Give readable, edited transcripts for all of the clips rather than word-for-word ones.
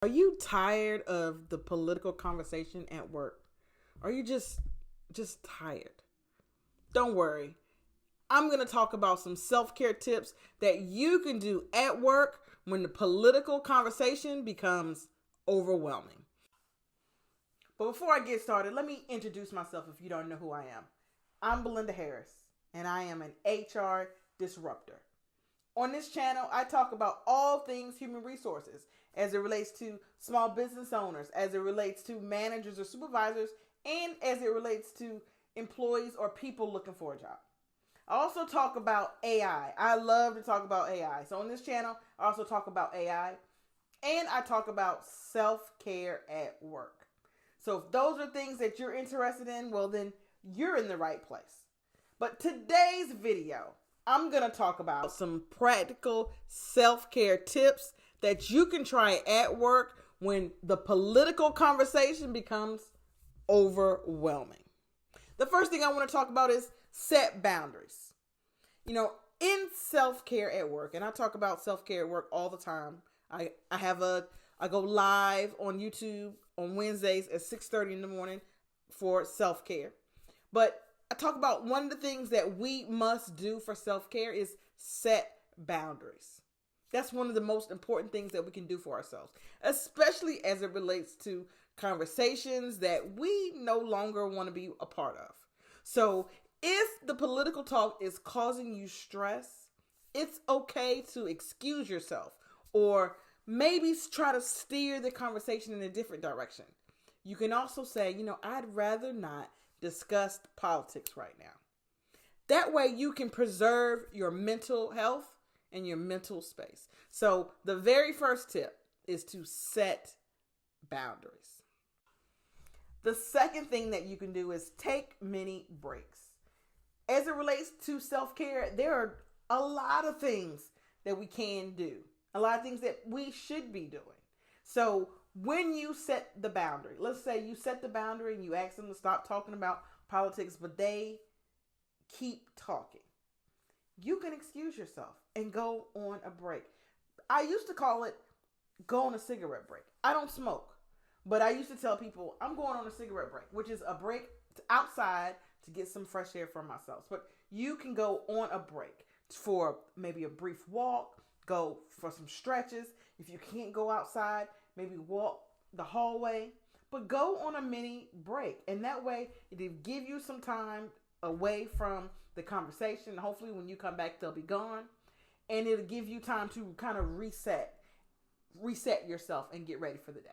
Are you tired of the political conversation at work? Are you just tired? Don't worry. I'm going to talk about some self-care tips that you can do at work when the political conversation becomes overwhelming. But before I get started, let me introduce myself if you don't know who I am. I'm Belinda Harris, and I am an HR disruptor. On this channel, I talk about all things human resources as it relates to small business owners, as it relates to managers or supervisors, and as it relates to employees or people looking for a job. I also talk about AI. I love to talk about AI. So on this channel, I also talk about AI, and I talk about self-care at work. So if those are things that you're interested in, well then you're in the right place. But today's video, I'm going to talk about some practical self-care tips that you can try at work when the political conversation becomes overwhelming. The first thing I want to talk about is set boundaries. In self-care at work, and I talk about self-care at work all the time. I go live on YouTube on Wednesdays at 6:30 in the morning for self-care. But I talk about one of the things that we must do for self-care is set boundaries. That's one of the most important things that we can do for ourselves, especially as it relates to conversations that we no longer want to be a part of. So if the political talk is causing you stress, it's okay to excuse yourself or maybe try to steer the conversation in a different direction. You can also say, I'd rather not discuss politics right now. That way you can preserve your mental health and your mental space. So the very first tip is to set boundaries. The second thing that you can do is take mini breaks. As it relates to self-care, there are a lot of things that we can do. A lot of things that we should be doing. So when you set the boundary, let's say you set the boundary and you ask them to stop talking about politics, but they keep talking. You can excuse yourself and go on a break. I used to call it go on a cigarette break. I don't smoke, but I used to tell people I'm going on a cigarette break, which is a break outside to get some fresh air for myself. But you can go on a break for maybe a brief walk, go for some stretches. If you can't go outside, maybe walk the hallway, but go on a mini break. And that way it'll give you some time away from the conversation. Hopefully when you come back, they'll be gone. And it'll give you time to kind of reset yourself and get ready for the day.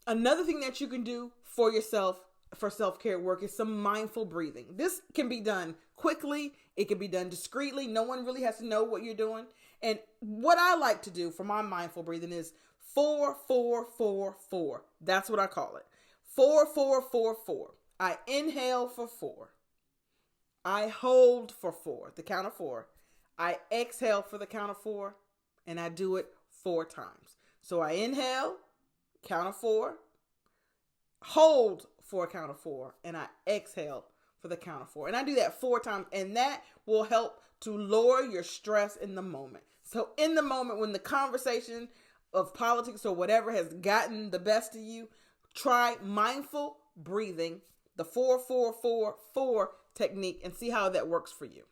Another thing that you can do for yourself for self-care work is some mindful breathing. This can be done quickly. It can be done discreetly. No one really has to know what you're doing. And what I like to do for my mindful breathing is 4, 4, 4, 4. That's what I call it. 4, 4, 4, 4. I inhale for 4. I hold for 4, the count of 4. I exhale for the count of 4. And I do it 4 times. So I inhale, count of 4. Hold for a count of 4, and I exhale for the count of 4. And I do that 4 times, and that will help to lower your stress in the moment. So in the moment when the conversation of politics or whatever has gotten the best of you, try mindful breathing, the 4, 4, 4, 4 technique, and see how that works for you.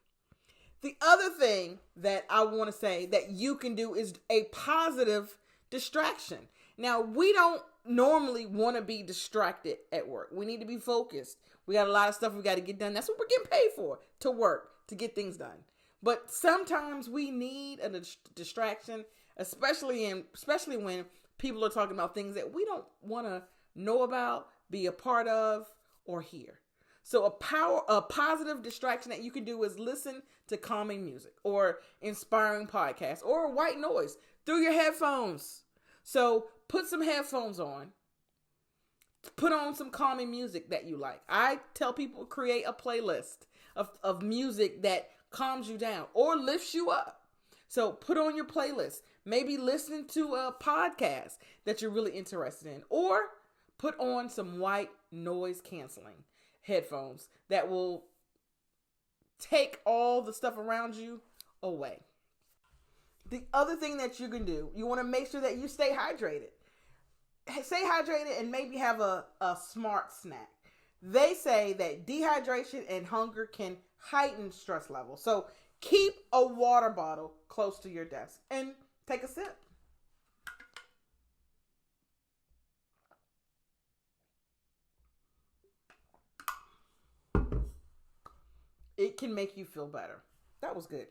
The other thing that I want to say that you can do is a positive distraction. Now, we don't normally want to be distracted at work. We need to be focused. We got a lot of stuff we got to get done. That's what we're getting paid for, to work, to get things done. But sometimes we need a distraction, especially when people are talking about things that we don't want to know about, be a part of, or hear. So a positive distraction that you can do is listen to calming music or inspiring podcasts or white noise through your headphones. So put some headphones on. Put on some calming music that you like. I tell people create a playlist of music that calms you down or lifts you up. So put on your playlist. Maybe listen to a podcast that you're really interested in. Or put on some white noise canceling headphones that will take all the stuff around you away. The other thing that you can do, you want to make sure that you stay hydrated. Stay hydrated and maybe have a smart snack. They say that dehydration and hunger can heighten stress levels. So keep a water bottle close to your desk and take a sip. It can make you feel better. That was good.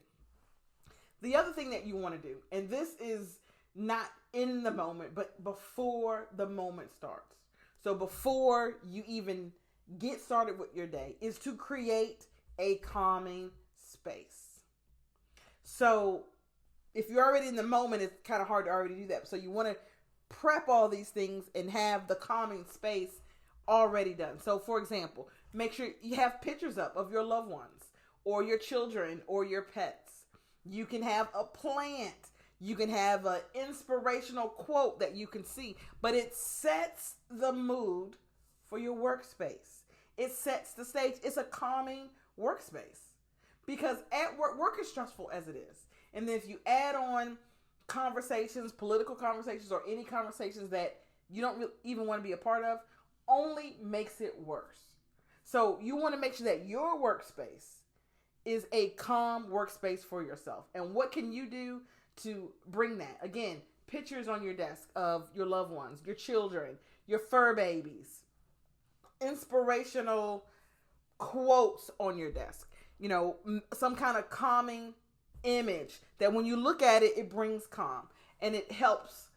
The other thing that you want to do, and this is not in the moment, but before the moment starts. So before you even get started with your day, is to create a calming space. So if you're already in the moment, it's kind of hard to already do that. So you want to prep all these things and have the calming space already done. So for example, make sure you have pictures up of your loved ones or your children or your pets. You can have a plant. You can have an inspirational quote that you can see, but it sets the mood for your workspace. It sets the stage. It's a calming workspace because at work is stressful as it is. And then if you add on conversations, political conversations, or any conversations that you don't even want to be a part of, only makes it worse. So you want to make sure that your workspace is a calm workspace for yourself. And what can you do to bring that? Again, pictures on your desk of your loved ones, your children, your fur babies, inspirational quotes on your desk, some kind of calming image that when you look at it, it brings calm and it helps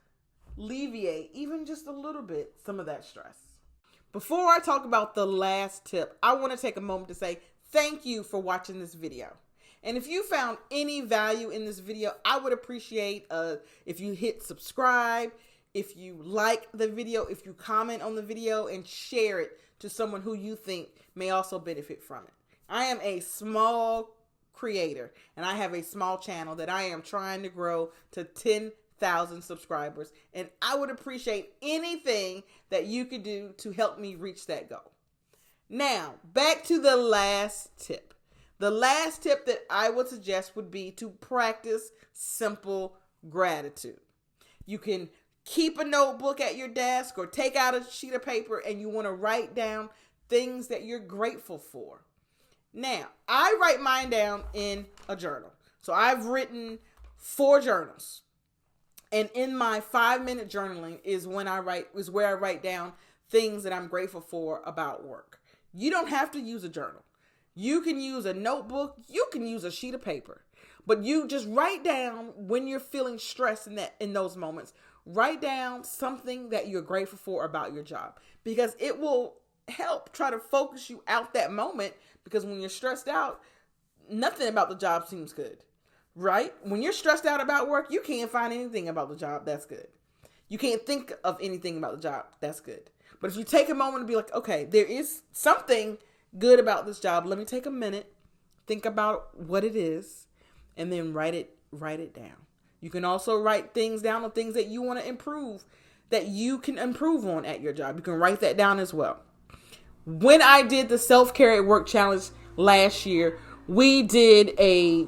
alleviate even just a little bit some of that stress. Before I talk about the last tip, I want to take a moment to say thank you for watching this video. And if you found any value in this video, I would appreciate if you hit subscribe, if you like the video, if you comment on the video and share it to someone who you think may also benefit from it. I am a small creator and I have a small channel that I am trying to grow to 10,000 subscribers. And I would appreciate anything that you could do to help me reach that goal. Now, back to the last tip. The last tip that I would suggest would be to practice simple gratitude. You can keep a notebook at your desk or take out a sheet of paper and you want to write down things that you're grateful for. Now, I write mine down in a journal. So I've written 4 journals. And in my 5-minute journaling is where I write down things that I'm grateful for about work. You don't have to use a journal. You can use a notebook. You can use a sheet of paper. But you just write down when you're feeling stressed in those moments. Write down something that you're grateful for about your job. Because it will help try to focus you out that moment. Because when you're stressed out, nothing about the job seems good. Right? When you're stressed out about work, you can't find anything about the job that's good. You can't think of anything about the job that's good. But if you take a moment to be like, okay, there is something good about this job. Let me take a minute, think about what it is, and then write it down. You can also write things down on things that you want to improve, that you can improve on at your job. You can write that down as well. When I did the self-care at work challenge last year, we did a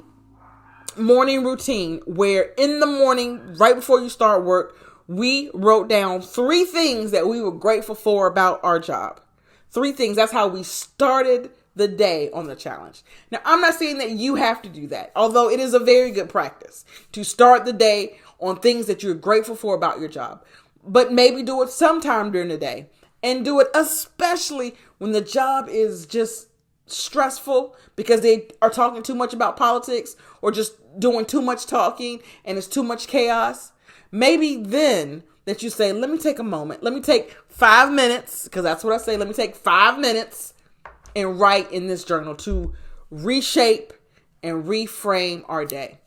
morning routine where in the morning, right before you start work, we wrote down 3 things that we were grateful for about our job. 3 things. That's how we started the day on the challenge. Now, I'm not saying that you have to do that, although it is a very good practice to start the day on things that you're grateful for about your job. But maybe do it sometime during the day and do it especially when the job is just stressful because they are talking too much about politics or just doing too much talking and it's too much chaos. Maybe then that you say, let me take a moment. Let me take 5 minutes, because that's what I say. Let me take 5 minutes and write in this journal to reshape and reframe our day.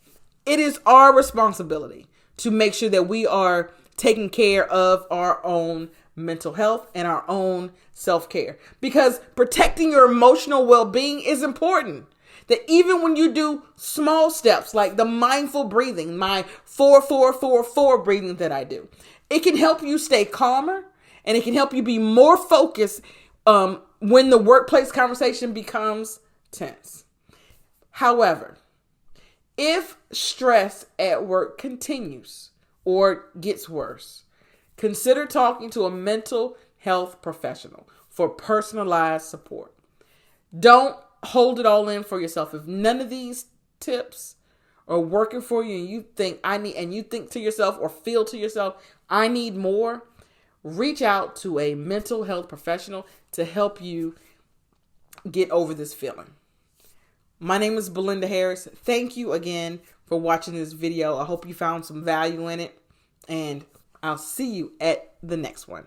It is our responsibility to make sure that we are taking care of our own mental health and our own self-care, because protecting your emotional well-being is important. That even when you do small steps like the mindful breathing, my 4-4-4-4 breathing that I do, it can help you stay calmer and it can help you be more focused when the workplace conversation becomes tense. However, If stress at work continues or gets worse, consider talking to a mental health professional for personalized support. Don't hold it all in for yourself. If none of these tips are working for you and you think to yourself or feel to yourself, I need more, reach out to a mental health professional to help you get over this feeling. My name is Belinda Harris. Thank you again for watching this video. I hope you found some value in it, and I'll see you at the next one.